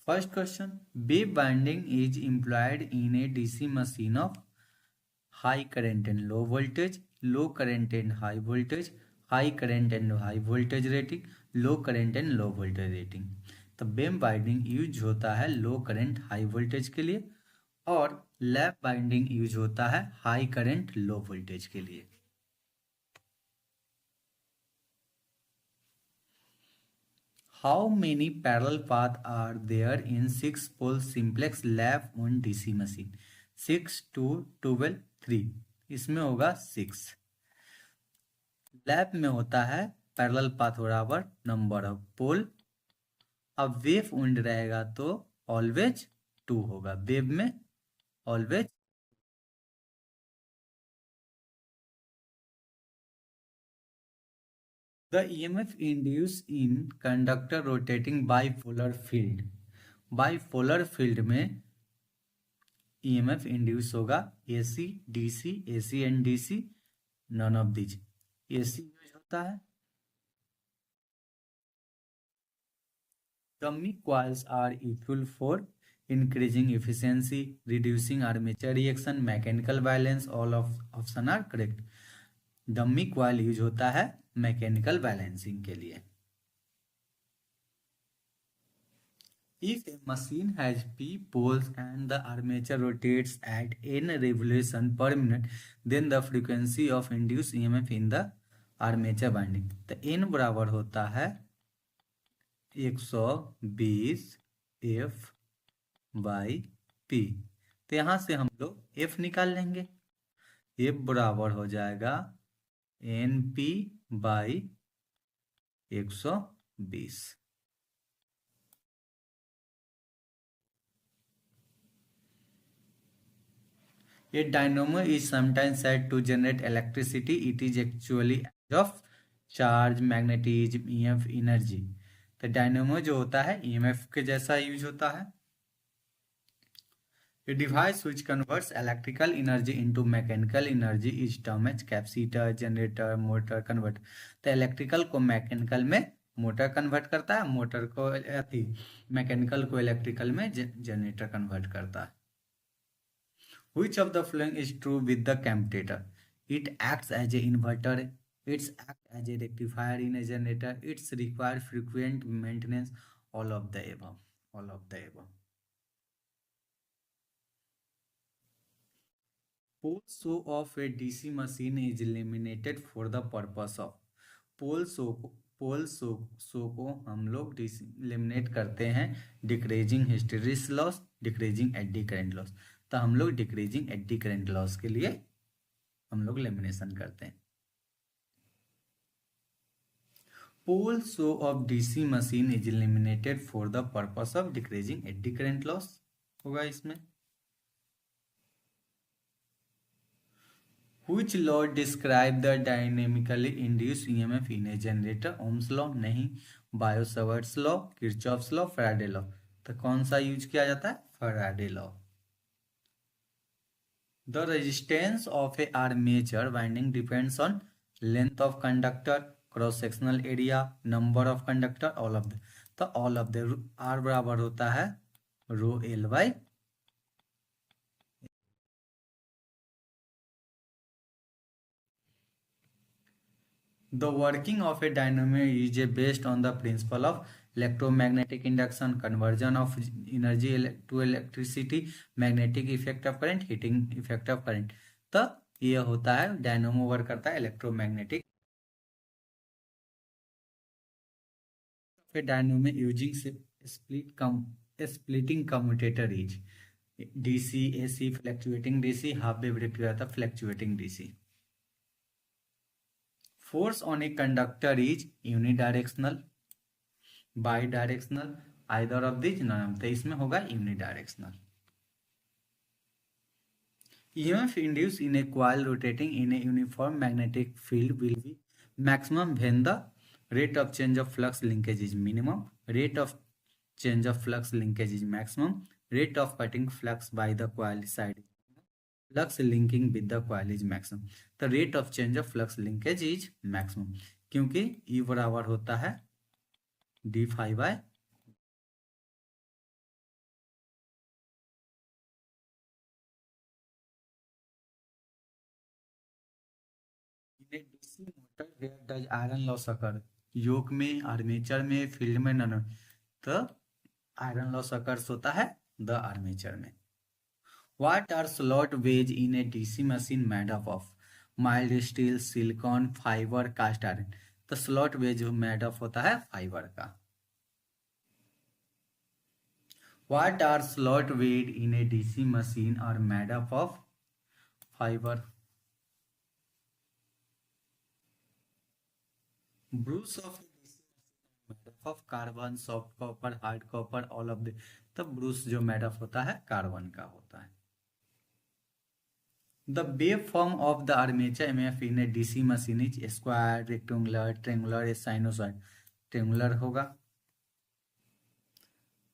First question, wave binding is employed in A DC machine of high current and low voltage, low current and high voltage, high current and high voltage rating, low current and low voltage rating. तो wave binding use होता है लो current high voltage के लिए, और lap binding use होता है high current low voltage के लिए। How many parallel paths are there in 6-pole simplex lap on DC machine? 6, 2, 12, 3। इसमें होगा 6। लैप में होता है पैरेलल पाथ बराबर नंबर ऑफ पोल। अब वेव वाइंड रहेगा तो ऑलवेज 2 होगा, वेव में always. The EMF induced in conductor rotating bipolar field, bipolar field में EMF इंड्यूस होगा AC, DC, AC and DC, none of this. AC use होता है। Dummy coils are useful for increasing efficiency, reducing armature reaction, mechanical balance, all of option are correct. Dummy coil use होता है mechanical balancing के लिए। If a machine has P poles and the armature rotates at n revolution per minute, then the frequency of induced EMF in the armature winding, तो n बराबर होता है 120 F by P। तो यहाँ से हम लोग F निकाल लेंगे। F बराबर हो जाएगा NP by 120। A dynamo is sometimes said to generate electricity. It is actually of charge, magnetism, EMF, energy। तो डायनेमो जो होता है EMF के जैसा यूज होता है। A device which converts electrical energy into mechanical energy is termed as capacitor, generator, motor, convert. तो electrical को मैकेनिकल में मोटर कन्वर्ट करता है, मोटर को मैकेनिकल को इलेक्ट्रिकल में जनरेटर कन्वर्ट करता है। Which of the following is true with the commutator? It acts as an inverter. It acts as a rectifier in a generator. It's require frequent maintenance. All of the above. All of the above. Pole show of a DC machine is eliminated for the purpose of pole shoe को हम लोग eliminate करते हैं decreasing hysteresis loss, decreasing eddy current loss. तो हम लोग decreasing eddy current loss के लिए हम लोग लेमिनेशन करते हैं। Pole shoe of DC machine is eliminated for the purpose of decreasing eddy current loss होगा इसमें। Which law describe the dynamically induced EMF in a generator? Ohm's law नहीं, bio-Savart's law, Kirchhoff's law, Faraday law. तो कौन सा use किया जाता है? Faraday law. The resistance of a armature winding depends on length of conductor, cross sectional area, number of conductor, all of the। तो all of the R बराबर होता है rho L by. The working of a dynamo is based on the principle of electromagnetic induction, conversion of energy to electricity, magnetic effect of current, heating effect of current। तो ये होता है dynamo work करता है electromagnetic. Dynamo using splitting commutator is DC, AC, fluctuating DC, half wave rectifier, fluctuating DC. Force on a conductor is unidirectional, bidirectional, either of these, none। तो इसमें होगा unidirectional। EMF induced in a coil rotating in a uniform magnetic field will be maximum when the rate of change of flux linkage is minimum, rate of change of flux linkage is maximum, rate of cutting flux by the coil side, flux linking with the coil is maximum. The rate of change of flux linkage is maximum, क्योंकि E बराबर होता है D five by DC motor where does iron loss occur? Yoke में, armature में, field में, none में। तो iron loss occurs होता है द आर्मेचर में। What are slot wedge in a DC machine made up of? Mild steel, silicon, fiber, cast iron। तो slot veg made up होता है फाइबर का। What are slot wedge in a DC machine are made up of fiber। Brush of a DC machine made up of carbon, soft copper, hard copper, all of the। तो Bruce जो made up होता है carbon का होता है। The waveform of the armature EMF in a DC machine is square, rectangular, triangular, या sinusoid। triangular होगा।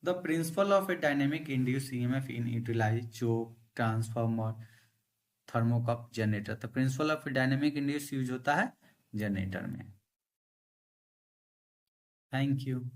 The principle of a dynamic induced EMF in utilized choke, transformer, thermocouple, generator। तो principle of dynamic induce use होता है generator में। Thank you.